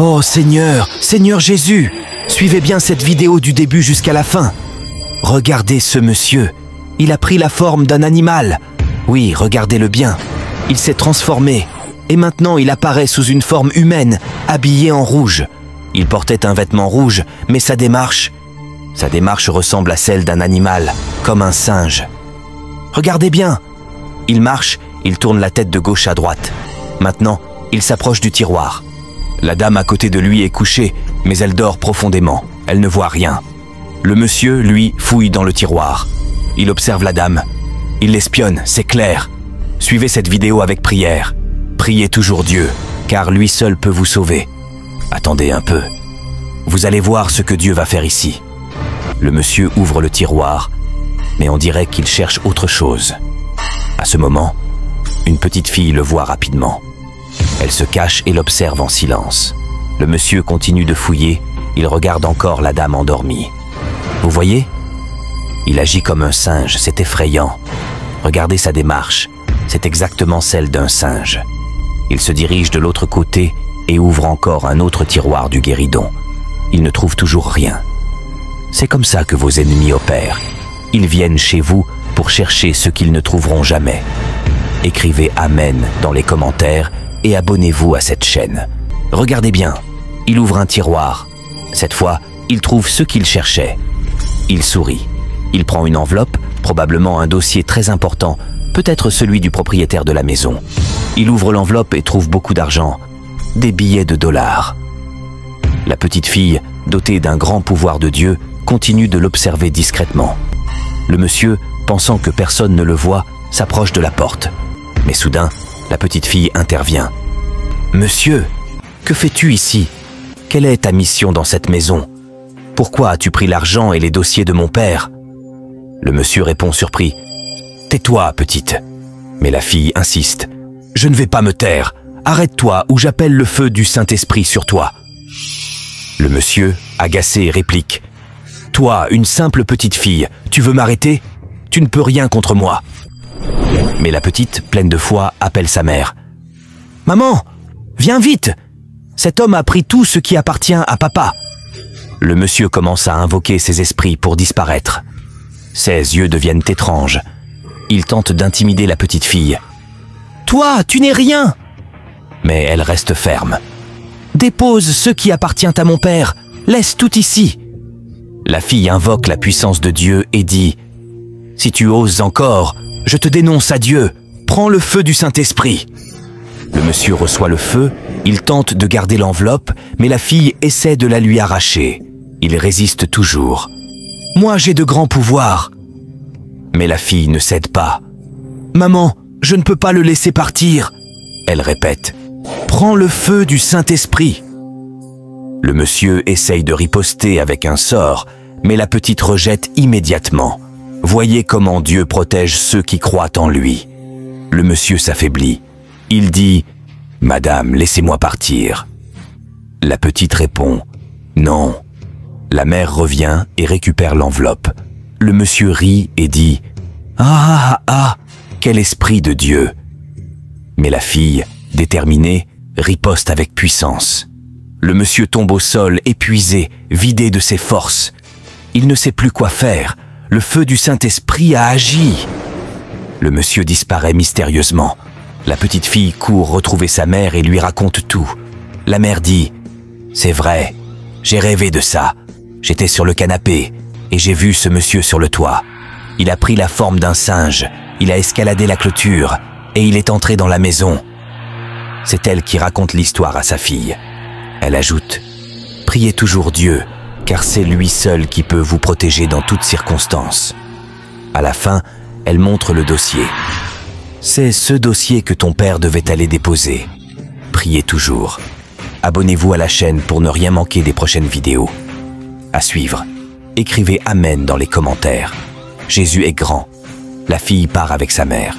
Oh Seigneur, Seigneur Jésus, suivez bien cette vidéo du début jusqu'à la fin. Regardez ce monsieur, il a pris la forme d'un animal. Oui, regardez-le bien, il s'est transformé et maintenant il apparaît sous une forme humaine, habillé en rouge. Il portait un vêtement rouge, mais sa démarche ressemble à celle d'un animal, comme un singe. Regardez bien, il marche, il tourne la tête de gauche à droite. Maintenant, il s'approche du tiroir. La dame à côté de lui est couchée, mais elle dort profondément. Elle ne voit rien. Le monsieur, lui, fouille dans le tiroir. Il observe la dame. Il l'espionne, c'est clair. Suivez cette vidéo avec prière. Priez toujours Dieu, car lui seul peut vous sauver. Attendez un peu. Vous allez voir ce que Dieu va faire ici. Le monsieur ouvre le tiroir, mais on dirait qu'il cherche autre chose. À ce moment, une petite fille le voit rapidement. Elle se cache et l'observe en silence. Le monsieur continue de fouiller, il regarde encore la dame endormie. Vous voyez? Il agit comme un singe, c'est effrayant. Regardez sa démarche, c'est exactement celle d'un singe. Il se dirige de l'autre côté et ouvre encore un autre tiroir du guéridon. Il ne trouve toujours rien. C'est comme ça que vos ennemis opèrent. Ils viennent chez vous pour chercher ce qu'ils ne trouveront jamais. Écrivez Amen dans les commentaires et abonnez-vous à cette chaîne. Regardez bien, il ouvre un tiroir. Cette fois, il trouve ce qu'il cherchait. Il sourit. Il prend une enveloppe, probablement un dossier très important, peut-être celui du propriétaire de la maison. Il ouvre l'enveloppe et trouve beaucoup d'argent, des billets de dollars. La petite fille, dotée d'un grand pouvoir de Dieu, continue de l'observer discrètement. Le monsieur, pensant que personne ne le voit, s'approche de la porte. Mais soudain, la petite fille intervient. « Monsieur, que fais-tu ici? Quelle est ta mission dans cette maison? Pourquoi as-tu pris l'argent et les dossiers de mon père ?» Le monsieur répond surpris. « Tais-toi, petite. » Mais la fille insiste. « Je ne vais pas me taire. Arrête-toi ou j'appelle le feu du Saint-Esprit sur toi. » Le monsieur, agacé, réplique. « Toi, une simple petite fille, tu veux m'arrêter? Tu ne peux rien contre moi. » Mais la petite, pleine de foi, appelle sa mère. « Maman, viens vite! Cet homme a pris tout ce qui appartient à papa. » Le monsieur commence à invoquer ses esprits pour disparaître. Ses yeux deviennent étranges. Il tente d'intimider la petite fille. « Toi, tu n'es rien !» Mais elle reste ferme. « Dépose ce qui appartient à mon père. Laisse tout ici. » La fille invoque la puissance de Dieu et dit « Si tu oses encore, je te dénonce à Dieu. Prends le feu du Saint-Esprit. » Le monsieur reçoit le feu, il tente de garder l'enveloppe, mais la fille essaie de la lui arracher. Il résiste toujours. « Moi, j'ai de grands pouvoirs. » Mais la fille ne cède pas. « Maman, je ne peux pas le laisser partir. » Elle répète. « Prends le feu du Saint-Esprit. » Le monsieur essaye de riposter avec un sort, mais la petite rejette immédiatement. Voyez comment Dieu protège ceux qui croient en lui. Le monsieur s'affaiblit. Il dit « Madame, laissez-moi partir. » La petite répond « Non. » La mère revient et récupère l'enveloppe. Le monsieur rit et dit « Ah, ah, ah, quel esprit de Dieu !» Mais la fille, déterminée, riposte avec puissance. Le monsieur tombe au sol, épuisé, vidé de ses forces. Il ne sait plus quoi faire. Le feu du Saint-Esprit a agi. Le monsieur disparaît mystérieusement. La petite fille court retrouver sa mère et lui raconte tout. La mère dit « C'est vrai, j'ai rêvé de ça. J'étais sur le canapé et j'ai vu ce monsieur sur le toit. Il a pris la forme d'un singe, il a escaladé la clôture et il est entré dans la maison. » C'est elle qui raconte l'histoire à sa fille. Elle ajoute « Priez toujours Dieu, car c'est lui seul qui peut vous protéger dans toutes circonstances. » À la fin, elle montre le dossier. C'est ce dossier que ton père devait aller déposer. Priez toujours. Abonnez-vous à la chaîne pour ne rien manquer des prochaines vidéos. À suivre, écrivez Amen dans les commentaires. Jésus est grand. La fille part avec sa mère.